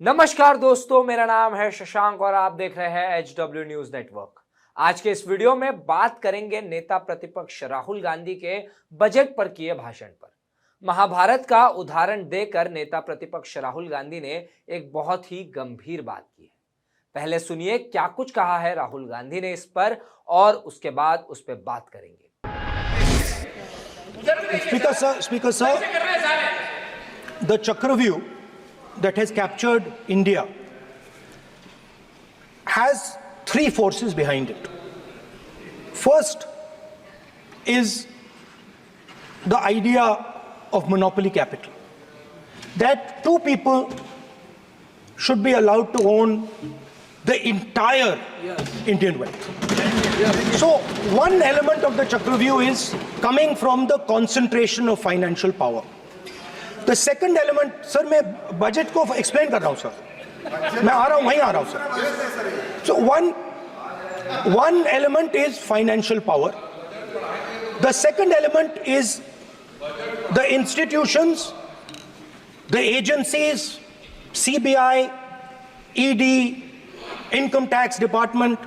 नमस्कार दोस्तों, मेरा नाम है शशांक और आप देख रहे हैं HW न्यूज नेटवर्क। आज के इस वीडियो में बात करेंगे नेता प्रतिपक्ष राहुल गांधी के बजट पर किए भाषण पर। महाभारत का उदाहरण देकर नेता प्रतिपक्ष राहुल गांधी ने एक बहुत ही गंभीर बात की है। पहले सुनिए क्या कुछ कहा है राहुल गांधी ने इस पर और उसके बाद उस पर बात करेंगे। Speaker sir, the Chakravyuh that has captured India has three forces behind it. First is the idea of monopoly capital, that two people should be allowed to own the entire Indian wealth. So one element of the Chakravyuh is coming from the concentration of financial power. The second element, sir, मैं budget को explain कर रहा हूँ sir, मैं आ रहा हूँ, वहीं आ रहा हूँ sir. So one element is financial power. The second element is the institutions, the agencies, CBI, ED, Income Tax Department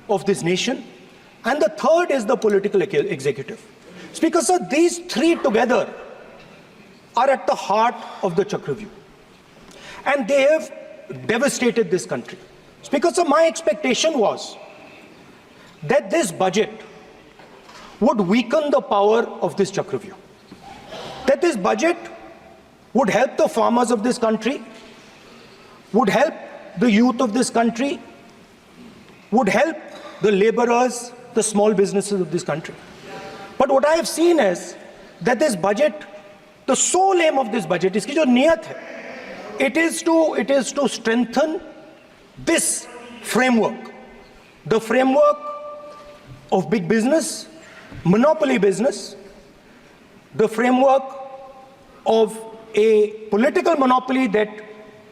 of this nation, and the third is the political executive. Speaker sir, these three together are at the heart of the Chakravyuh, and they have devastated this country. Speaker sir, my expectation was that this budget would weaken the power of this Chakravyuh, that this budget would help the farmers of this country, would help the youth of this country, would help the laborers, the small businesses of this country. But what I have seen is that this budget, the sole aim of this budget, इसकी जो नियत है, it is to strengthen this framework, the framework of big business, monopoly business, the framework of a political monopoly that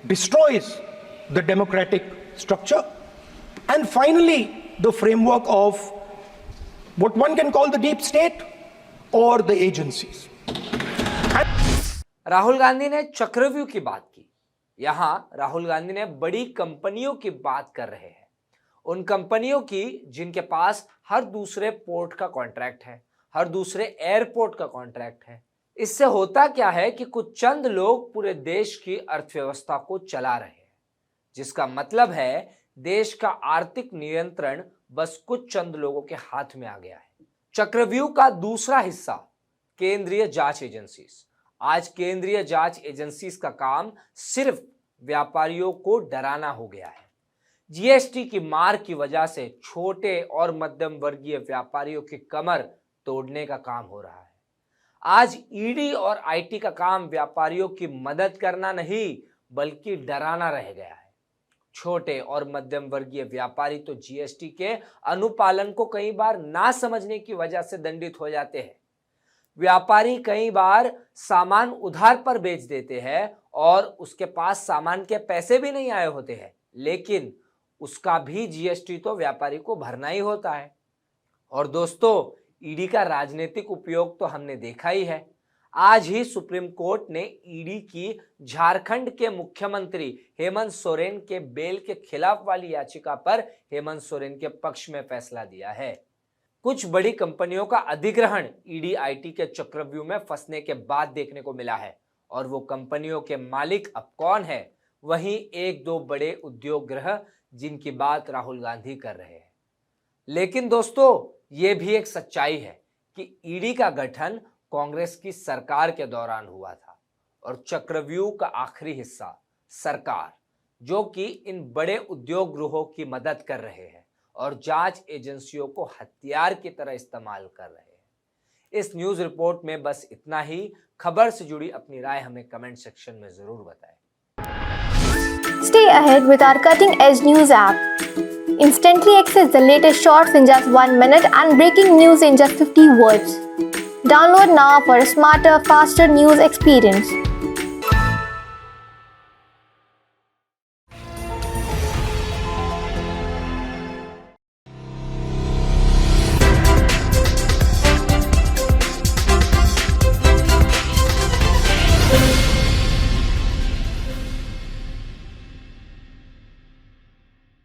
destroys the democratic structure, and finally the framework of what one can call the deep state or the agencies. Rahul Gandhi ने चक्रव्यूह की बात की। यहां राहुल गांधी ने बड़ी कंपनियों की बात कर रहे हैं, उन कंपनियों की जिनके पास हर दूसरे पोर्ट का कॉन्ट्रैक्ट है, हर दूसरे एयरपोर्ट का कॉन्ट्रैक्ट है। इससे होता क्या है कि कुछ चंद लोग पूरे देश की अर्थव्यवस्था को चला रहे हैं, जिसका मतलब है देश का आर्थिक नियंत्रण बस कुछ चंद लोगों के हाथ में आ गया है। चक्रव्यूह का दूसरा हिस्सा केंद्रीय जांच एजेंसीज। आज केंद्रीय जांच एजेंसीज का काम सिर्फ व्यापारियों को डराना हो गया है। जीएसटी की मार की वजह से छोटे और मध्यम वर्गीय व्यापारियों की कमर तोड़ने का काम हो रहा है। आज ईडी और आईटी का काम व्यापारियों की मदद करना नहीं बल्कि डराना रह गया है। छोटे और मध्यम वर्गीय व्यापारी तो जीएसटी के अनुपालन को कई बार ना समझने की वजह से दंडित हो जाते हैं। व्यापारी कई बार सामान उधार पर बेच देते हैं और उसके पास सामान के पैसे भी नहीं आए होते हैं, लेकिन उसका भी जीएसटी तो व्यापारी को भरना ही होता है। और दोस्तों, ईडी का राजनीतिक उपयोग तो हमने देखा ही है। आज ही सुप्रीम कोर्ट ने ईडी की झारखंड के मुख्यमंत्री हेमंत सोरेन के बेल के खिलाफ वाली याचिका पर हेमंत सोरेन के पक्ष में फैसला दिया है। कुछ बड़ी कंपनियों का अधिग्रहण ईडी आईटी के चक्रव्यूह में फंसने के बाद देखने को मिला है, और वो कंपनियों के मालिक अब कौन है? वहीं एक दो बड़े उद्योग गृह जिनकी बात राहुल गांधी कर रहे हैं। लेकिन दोस्तों, ये भी एक सच्चाई है कि ईडी का गठन कांग्रेस की सरकार के दौरान हुआ था, और चक्रव्यूह का आखिरी हिस्सा सरकार, जो कि इन बड़े उद्योग गृहों की मदद कर रहे हैं और जांच एजेंसियों को हथियार की तरह इस्तेमाल कर रहे हैं। इस न्यूज रिपोर्ट में बस इतना ही। खबर से जुड़ी अपनी राय हमें कमेंट सेक्शन में जरूर बताएं। Stay ahead with our cutting-edge news app. Instantly access the latest shorts in just 1 minute and breaking news in just 50 words. Download now for a smarter, faster news experience.